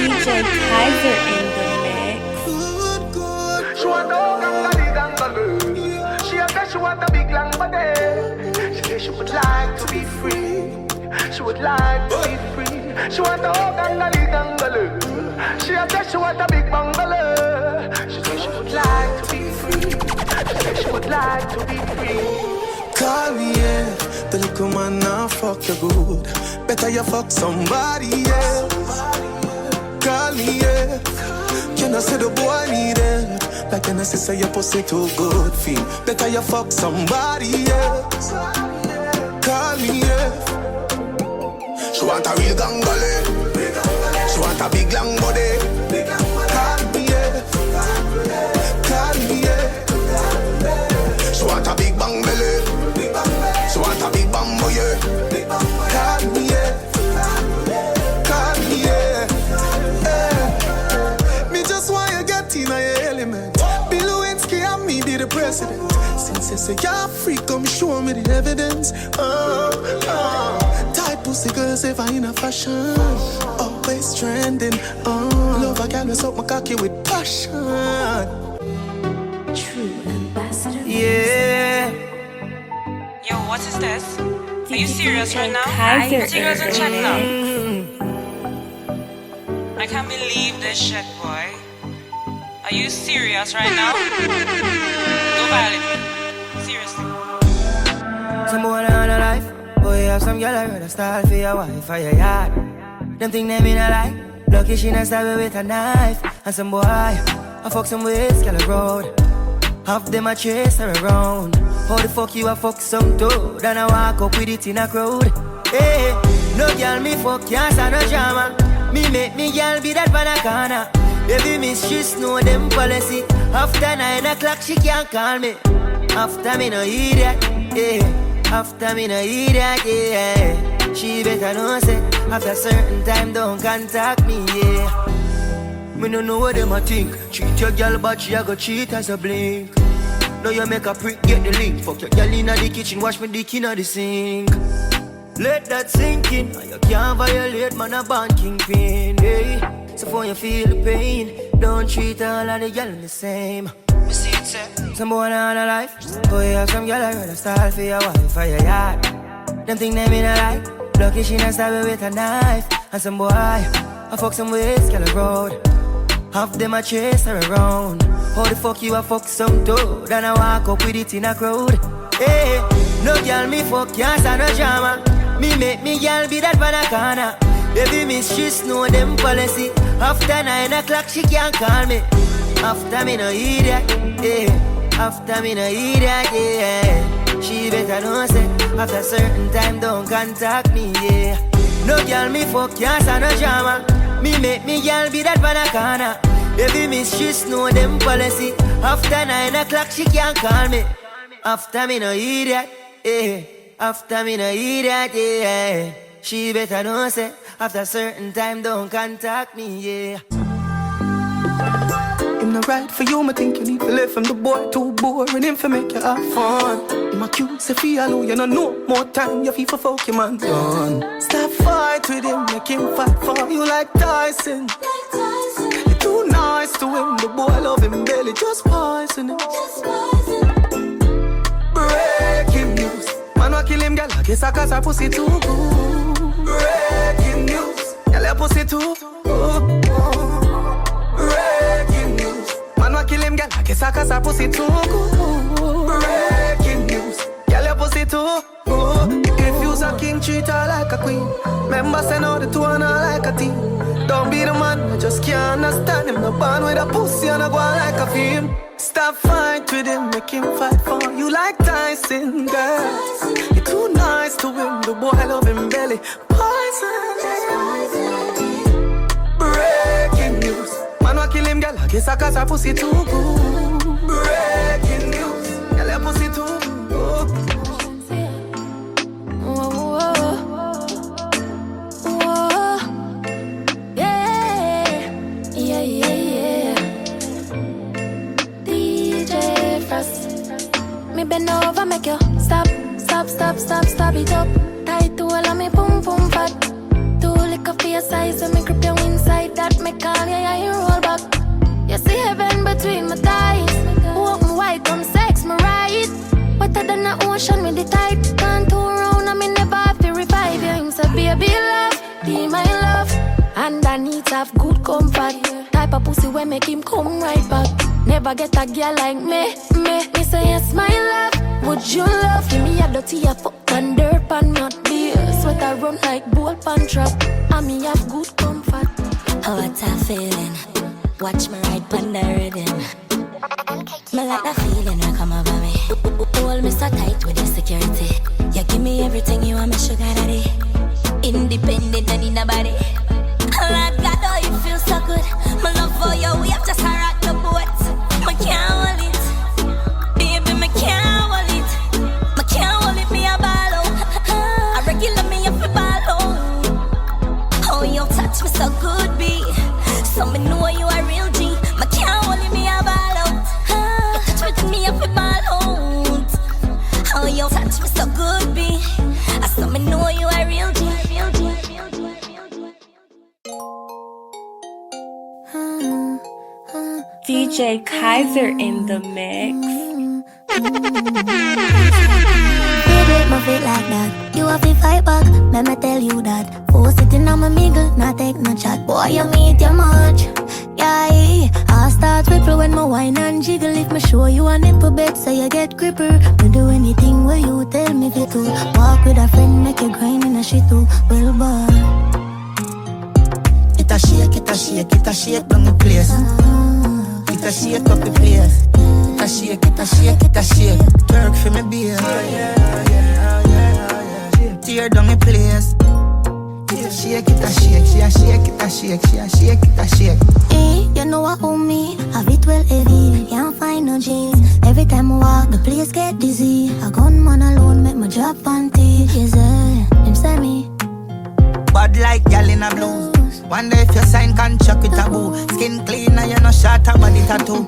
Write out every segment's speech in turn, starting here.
DJ Kaiser in the mix. She want a gangali gangalu. She said she want a big long body. She said she would like to be free. She would like to be free. She want a gangali gangalu. She said she want a big bungalow. She said she would like to be free. She said she would like to be free. Call me, yeah. The little man now fuck you good. Better you fuck somebody else. Call me, yeah. Can I say the boy need it? Like an assist, say your pussy too good. Feel better you fuck somebody else. Call me, yeah. She want a real gangali. She want a big long body. Call me, yeah. Call me, yeah. She want a big bang belly. She want a big bamboo, yeah. Call me, yeah. Call me, yeah. Me just want you get in your element. Bill Lewinsky and me be the president. Since you say you're free, come show me the evidence. Tight pussy girls ever in a fashion. Always trending. Love a girl with up my cocky with passion. True ambassador. Yeah. Yo, what is this? Are you serious right now? Kaiser Pretty girls in chat now. Mm. I can't believe this shit, boy. Are you serious right now? Don't violate me. Seriously. Some boy on a life. Boy, you have some girl I rather style for your wife or your yard. Them think they mean a lie. Lucky she not stab me with a knife. And some boy, I fuck some ways, girl a road. Half them a chase her around. How the fuck you a fuck some toad? And I walk up with it in a crowd. Hey, no girl me fuck, can't stand no drama. Me make me girl be that pan a corner. Baby miss, she know them policy. After 9 o'clock she can't call me. After me no hear that, yeah. After me no hear that, yeah. She better know say, after certain time don't contact me, yeah. Me no know what them a think. Treat your girl but she a go cheat as a blink. Now you make a prick, get the link. Fuck your girl inna the kitchen, wash me dick inna the sink. Let that sink in. You can't violate, man, a band kingpin, hey. So for you feel the pain, don't treat all of the girl the same. You see it, sir? Some boy on a life. Boy, you have some girl I rather style for your wife or your yard. Them think they mean a lie. Lucky she not stab me with a knife. And some boy, I fuck some ways, girl a road. Half them a chase her around. How the fuck you a fuck some toad? And I walk up with it in a crowd. Hey, no girl me fuck, can't stand no drama. Me make me girl be that pan a corner. Baby miss, she know them policy. After 9 o'clock she can't call me. After me no hear that, yeah. After me no hear that, yeah. She better know say, after certain time don't contact me, yeah. No girl me fuck, can't stand no drama. Me make me girl be that pan a corner. Baby miss, she know them policy. After 9 o'clock she can't call me. After me no hear that, yeah. After me no hear that, yeah. She better know say, after certain time don't contact me, yeah. I'm not right for you, I think you need to live from the boy too boring him for make you have fun. I'm a cute, say feel you know no more time, you feel for fuck your man done. Stop fight with him, make him fight for you like Tyson. You're too nice to him, the boy love him belly, just poison him. Breaking news, man wa kill him, girl, I guess I cause her pussy too good. Breaking news, girl, your pussy too good. Breaking news, man wa kill him, girl, I guess I cause her pussy too good. Breaking news, girl, your pussy too good. If you's a king, treat her like a queen. Remember, say no, the two are not like a team. Don't be the man, I just can't understand him. No band with a pussy and I go on like a film. Stop fight with him, make him fight for you like Tyson, girl. You're too nice to him, the boy love him belly. Poison. Breaking news, man wa kill him, girl, I guess I cause her pussy too good. Breaking news, girl, your pussy too good. Bend over, make you stop, stop, stop, stop, stop it up. Tight to all of me, boom, boom, fat. Too liquor for your size, and me grip you inside. That make have good comfort. Type of pussy when make him come right back. Never get a girl like me. Me say yes, my love. Would you love me a dirty a fuck and dirt and not beer? Sweat I run like bull pan trap. And me have good comfort. Oh, what a feeling. Watch me ride on the rhythm. Me like that feeling that come over me. Hold me so tight with your security. You give me everything you want, me sugar daddy. Independent and in nobody. Lord God, oh, you feel so good. My love for you, we have just rock the boat. Me can't hold it, baby, me can't hold it. Me can't hold it, me a ball out. I regular me up a ball out. Oh, you touch me so good, B. So me know you a real G. Me can't hold it, me a ball out. You touch me up a ball out. Oh, you touch me so good, B. So me know you a real G. DJ Kaiser in the mix. Baby, move it like that. You have to fight back, let me tell you that. Force sitting on my mingle, not take no chat. Boy, you meet your much. Yeah, I start ripple when my wine and jiggle. If me show you a nipple bed, so you get gripper. Me do anything where you tell me to. Walk with a friend, make you grind in a shit too. Well, boy. It a shake, it a shake, it a shake down the place. It a shake up the place. It a shake, it a shake, it a shake. Twerk for me beer. Tear down the place. It a shake, it a shake. She a shake, it a shake. She a shake, it a shake. Hey, you know what own me? Have it well heavy. Can't find no jeans. Every time I walk, the place get dizzy. A gunman alone make my drop panty. Yes, him say me. Bad like gal in a blue. Wonder if you sign contract with a boo. Skin clean and you no short a body tattoo.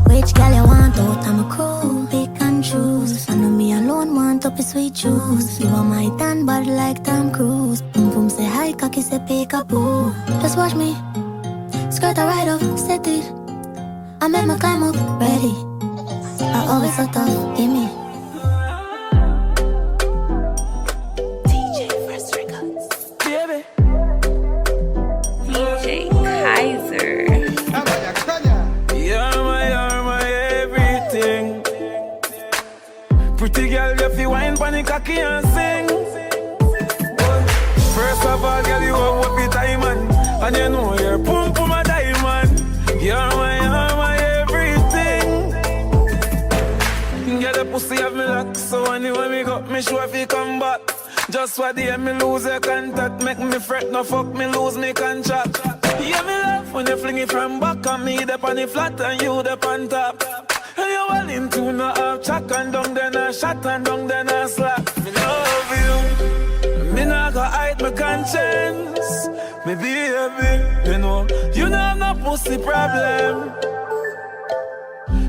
Which gal you want out? I'm a crew. Pick and choose. I know me alone want up a sweet juice. You are my tan bad like Tom Cruise. Boom boom say hi, cocky say peekaboo. Just watch me. Skirt a ride up, set it. I make my climb up, ready. I always so tough, give me. DJ Kaiser. You're my everything. Pretty girl, you feel wine pon the cocky and sing. First of all, girl, you have what the diamond, and you know you're pum pum a diamond. You're my everything. Get the pussy have me lock, so anyway me got me sure if you come back. Just what the me lose your contact, make me fret, no fuck me lose me contract. Yeah, me love when you fling it from back and me up on the flat and you up on top. And you well into no half chuck and down then a shot and down then a slap. Me love you, me not go hide my conscience. Me baby, you know, you don't have no pussy problem.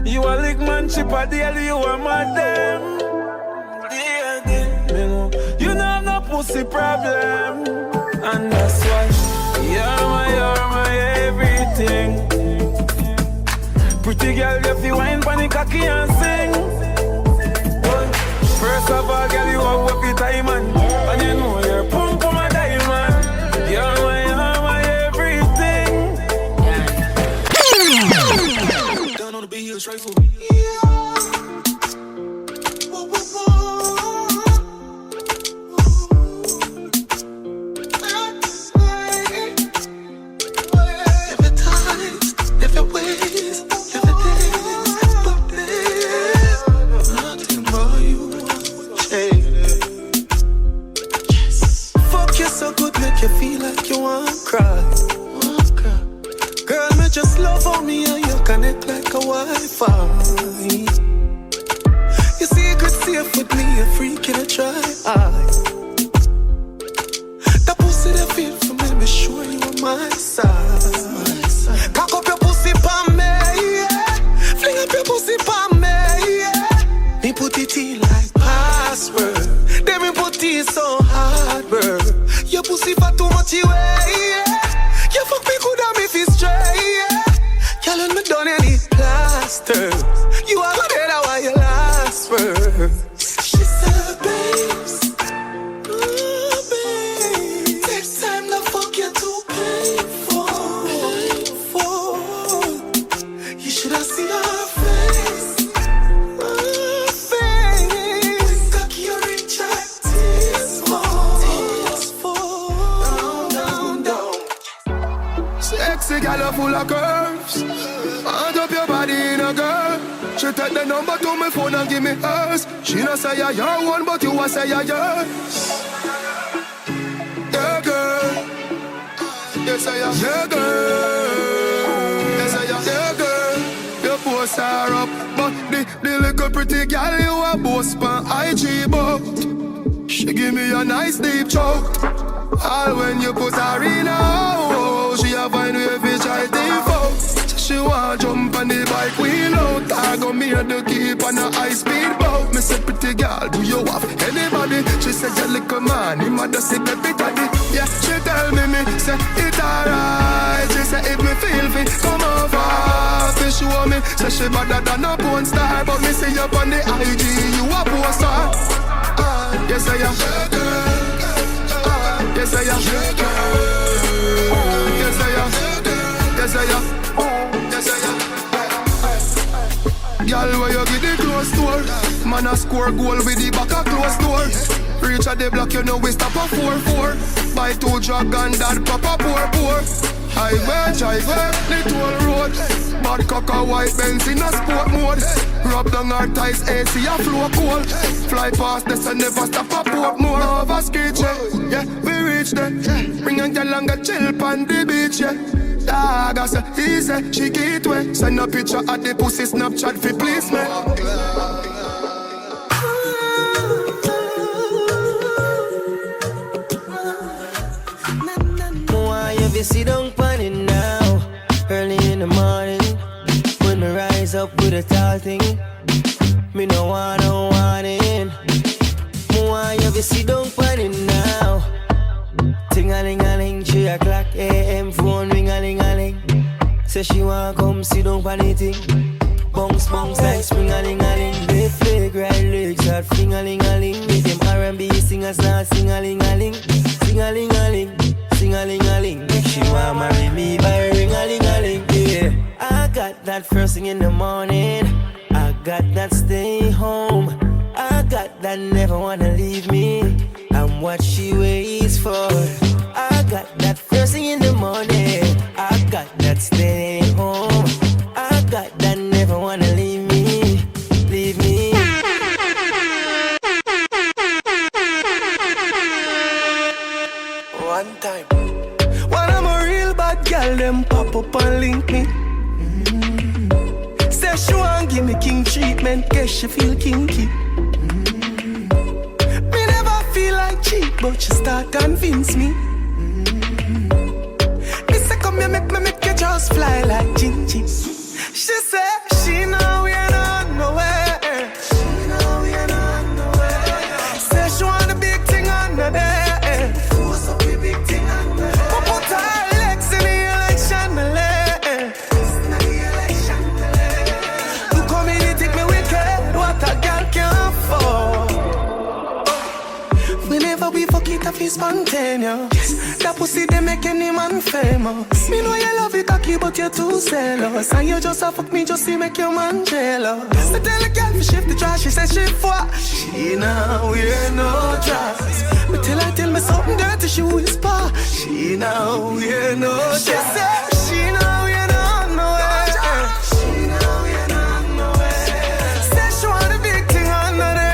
You a lick man chip a deal, you a madam. Me know, you don't have no pussy problem. And that's why you're my everything. Pretty girl, you feel wine pon the cocky and sing. First of all, girl, you have what the diamond, and you know you're pum pum a diamond. You're my everything. Down on the beat, straight for you feel like you wanna cry. Girl, me just love on me and you connect like a Wi-Fi. Your secret safe with me, a freak in a try. That pussy that feel for me, be sure you on my side. Cock up your pussy pa me, yeah. Fling up your pussy pa me, yeah. Me put it in like password. Then me put it so hard, bro. Your pussy for too much away, yeah. You fuck me good and me feel straight, yeah. Y'all let me done any plaster. You are my dead, why you last for? She said, babes, oh, babe, takes time to fuck you too painful. pussy girl full of curves. Hand up your body in a girl. She take the number to my phone and give me hers. She no say you're your one, but you a say you're yours. Yeah, girl. Yes, I am. Yeah, girl. Yes, I am. Yeah, girl. Your posts are up, but the little pretty girl you a boast pan IG but she give me a nice deep choke. All when you put her in a hole, she a find way fi try default. She want jump on the bike wheel out. I go me to keep on a high speed boat. Me say pretty girl, do you have anybody? She said your little man, he mother say baby daddy. Yeah, she tell me say it alright. She say if me feel fit, come over. She show me, say she better than a porn star. But me see you on the IG, you a porn star. Yes I am. Yes I am. Yes I am. Yes I am. Yes I am. Girl, where you get the close door? Man a score goal with the back a close door. Reach at the block, you know we stop a 4-4. Buy 2 dragon, that pop a pour. Highway, driveway, the toll road. Bad cocker, white Benz in a sport mode. Rub down our ties, AC a flow cold. Fly past this and never stop a port more. Over street, yeah, we reach there. Bring a girl and go chill on the beach, yeah. Dog, I say, he say, she get way. Send a picture at the pussy Snapchat for please, man. You sit down on it now, early in the morning. When me rise up with a tall thing, me no want it. Me want you to sit down on it now. Ting-a-ling-a-ling, 3 o'clock a.m. phone ring-a-ling-a-ling. Say she want come sit down on the thing. Bounce like spring-a-ling-a-ling. They fake right legs at fling-a-ling-a-ling. Make them R&B singers now sing-a-ling-a-ling. Sing-a-ling-a-ling. Sing-a-ling-a-ling. She want marry me by ring-a-ling-a-ling. Yeah, I got that first thing in the morning. I got that stay home. I got that never wanna leave me. I'm what she waits for. I got that first thing in the morning. I got that stay home. I got that never wanna leave me. Leave me. One time. When I'm a real bad girl, them pop up and link me. Say she want give me king treatment, guess she feel kinky. Me never feel like cheap, but she start convince me. Me say come here, make you just fly like Gingy. She say she know we ain't on nowhere. She know we ain't on nowhere. Say she want a big thing on the day. We fuck it up, it's spontaneous. That pussy, they make any man famous. Me know you love it, cocky, but you're too zealous. And you just a fuck me, just to make your man jealous. I tell a girl to shift the trash, she says she what? She now wear no dress. But tell me something dirty, she whisper. She now wear no dress. She said she now wear no nowhere. She now wear no nowhere. Say she want a big thing on the day.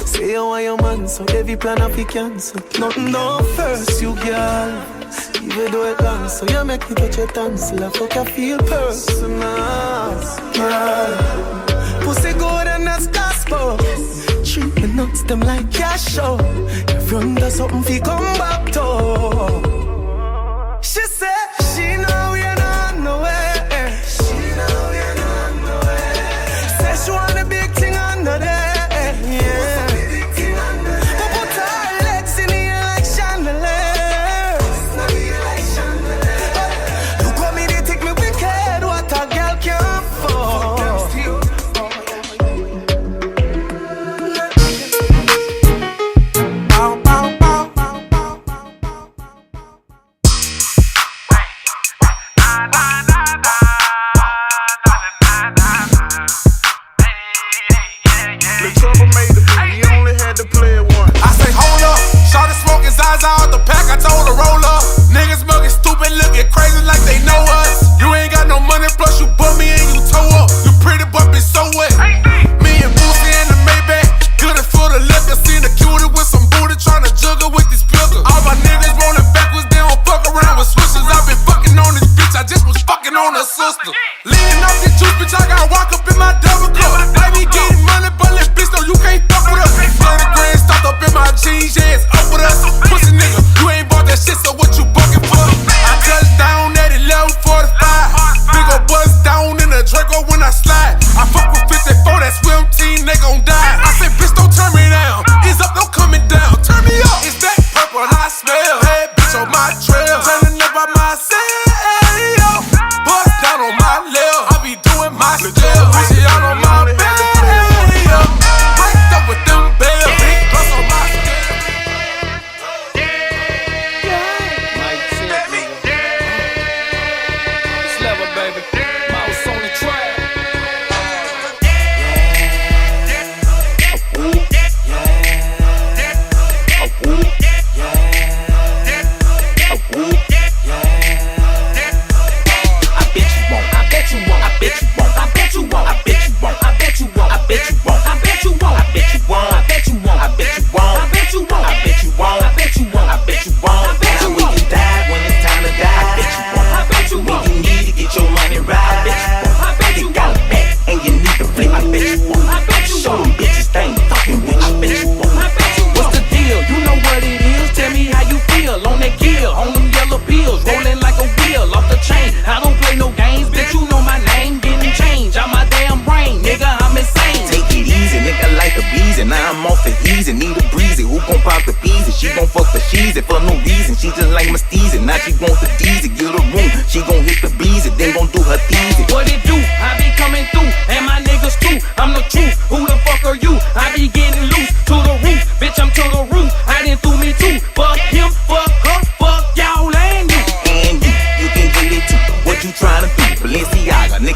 Say you want your man, so every plan up he cancel. Nothing down first, you girl. Even though it long, so you make me touch your tonsil. I fuck you feel personal, girl. Pussy good and that's gospel. Treat me nuts, them like cash show. If run does something, fi come back to. She said she know we ain't on nowhere. She know we ain't on nowhere. Say she want a big thing on the day.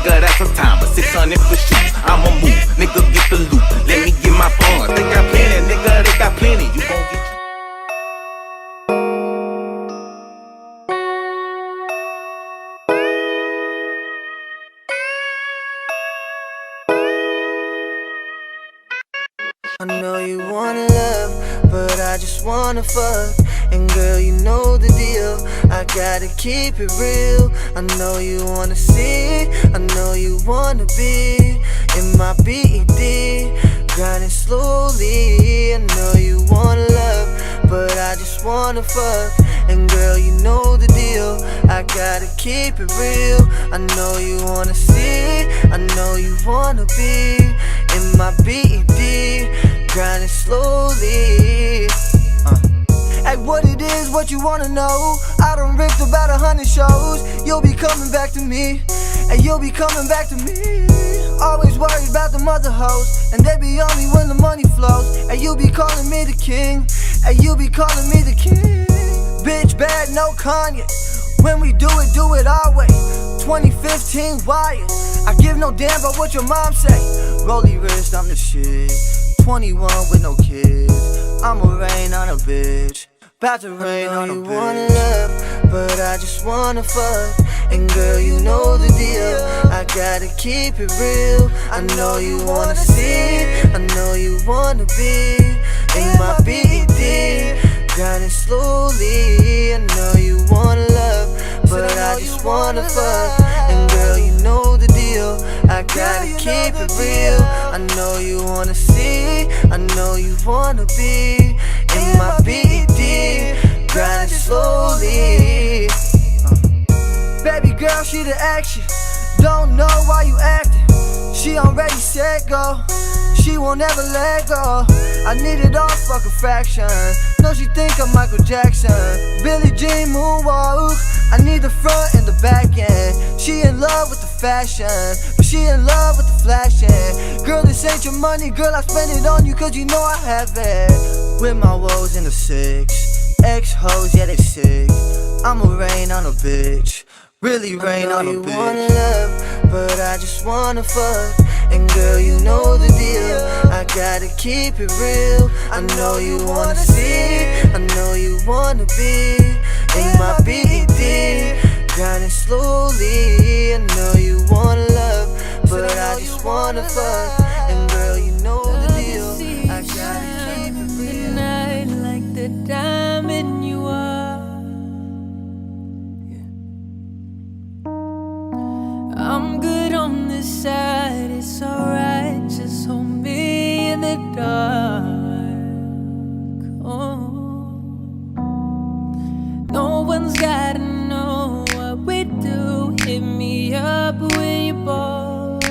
nigga, that's a timer. 600 for shoes, I'ma move, nigga, get the loot. Let me get my funds. They got plenty, nigga, they got plenty. You gon' get I know you wanna love, but I just wanna fuck. And girl, you know the deal, I gotta keep it real. I know you wanna see, I know you wanna be in my BED, grinding slowly. I know you wanna love, but I just wanna fuck. And girl, you know the deal, I gotta keep it real. I know you wanna see, I know you wanna be in my BED, grinding slowly. Hey, what it is, what you wanna know? I done ripped about 100 shows. You'll be coming back to me, and you'll be coming back to me. Always worried about the mother hoes, and they be on me when the money flows. And you be calling me the king, and you be calling me the king. Bitch bad, no Kanye. When we do it our way. 2015 Wyatt. I give no damn about what your mom say. Rolly wrist, I'm the shit. 21 with no kids. I'ma rain on a bitch. About to rain on a bitch. You wanna love, but I just wanna fuck. And girl, you know the deal, I gotta keep it real. I know you wanna see, I know you wanna be in my BED, grinding slowly. I know you wanna love, but I just wanna fuck. And girl, you know the deal, I gotta keep it real. I know you wanna see, I know you wanna be in my BED, grinding slowly. Baby girl, she the action, don't know why you acting. She already said go, she won't ever let go. I need it all, fuck a fraction. No, she think I'm Michael Jackson, Billie Jean moonwalk. I need the front and the back end. She in love with the fashion, but she in love with the flashing. Girl, this ain't your money, girl, I spend it on you cause you know I have it. With my woes in the 6, ex-hoes, yeah they sick. I'ma rain on a bitch, really rain on a bitch. I know you wanna love, but I just wanna fuck. And girl, you know the deal, I gotta keep it real. I know you wanna see, I know you wanna be in my BED, grinding slowly. I know you wanna love, but I just wanna fuck. And girl, you know the deal, I gotta keep it real. Tonight, like the diamond you are, I'm good on this side, it's alright, just hold me in the dark. Oh, no one's gotta know what we do. Hit me up when you're bored,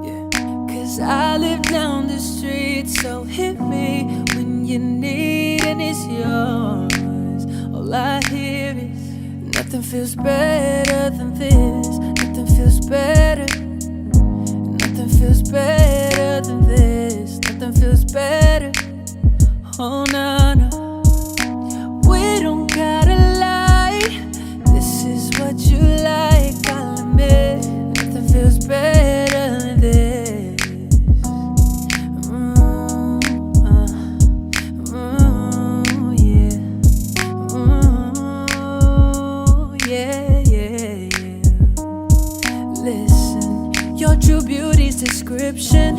yeah. Cause I live down the street, so hit me when you need, and it's yours. All I hear is nothing feels better than this. Nothing feels better. Nothing feels better than this. Nothing feels better. Oh, no, no. We don't gotta lie. This is what you like, I'll admit. Nothing feels better than this. True beauty's description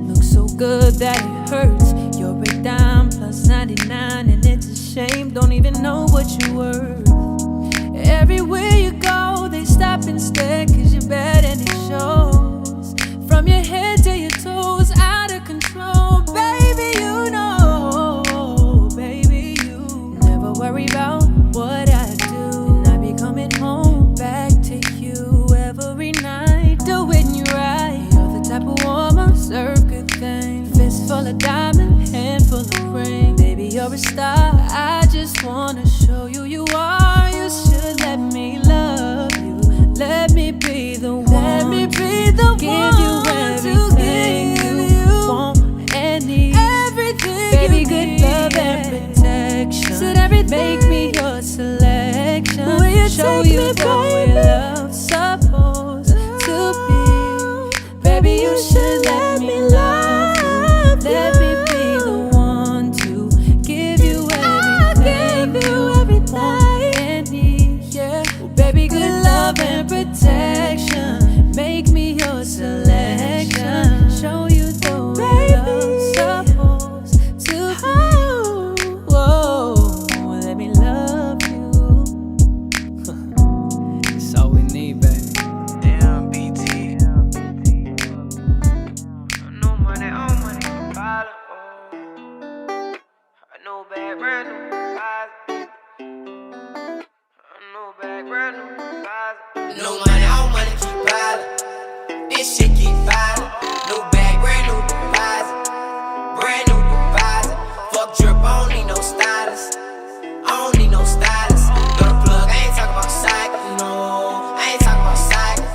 looks so good that it hurts. You're a dime plus 99, and it's a shame. Don't even know what you're worth. Everywhere you go, they stop and stare, cause you're bad and it shows. From your head to your toes, out of control. Baby, you know, baby, you never worry about what I do. And I be coming home back to you every night, doing you right. You're the type of woman, serve good things. Fist full of diamonds, handful of ring. Baby, you're a star, I just wanna show you you are. You should let me love you. Let me be the one. Let me be the give one you everything you want and need. Everything baby, you good need. Love and protection. Should everything make me your selection? Will you show you the way Baby, you should let me love you. Let me be the one to give you everything you want and need. Yeah, well, baby, good love and protection. Make me your selection. Show you the way love's supposed to be. Whoa, let me love you. That's all we need, baby. Damn, BT. No money, all money, pilot. A new bag, brand new pilot. A new bag, brand new pilot. No money, all money, keep piling. This shit keep piling. New bag, brand new deposit. Brand new deposit. Fuck drip, I don't need no stylist. I don't need no stylist. Go to plug, I ain't talking about cycle. No, I ain't talking about cycle.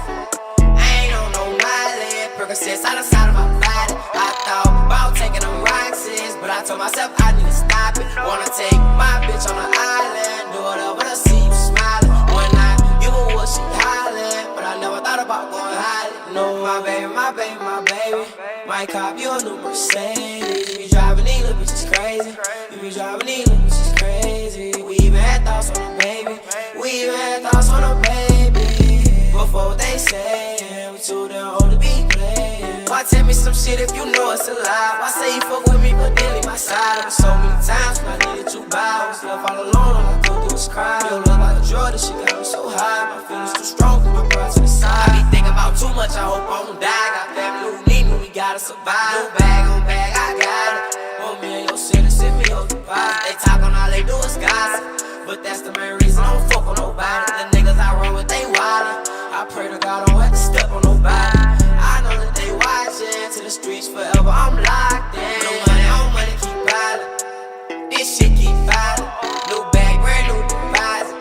I ain't on no mileage. Percocets out the side of my body. I thought about taking them Roxys, but I told myself I need to stop it. Wanna take my bitch on the island. Do whatever to see you smiling. When I give her what she hollering, but I never thought about going high. No, my baby, my baby, my baby. Might cop you a new Mercedes. You be driving these little bitches crazy. You be driving these little bitches crazy. We even had thoughts on a baby. We even had thoughts on a baby. Before what they say, we too damn old to be playing. Why tell me some shit if you know it's a lie? Why say you fuck with me but then leave my side? There was so many times when I needed you by. I was left all alone, all I could do was cry. Your love like a drug, this shit got me so high. My feelings too strong, put my pride to the side. I be thinking about too much, I hope I don't die. Got family who need me, we gotta survive. New bag on bag, I got it. Want me in your city, send me your deposit. They talk on all they do is gossip, but that's the main reason I don't fuck on nobody. The niggas I run with, they wildin'. I pray to God I don't have to step on nobody. I know that they watching, to the streets forever, I'm locked in. No money, all money, keep piling. This shit keep piling. New bag, brand new deposit.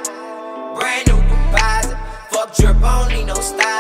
Brand new deposit. Fuck drip, I don't need no style.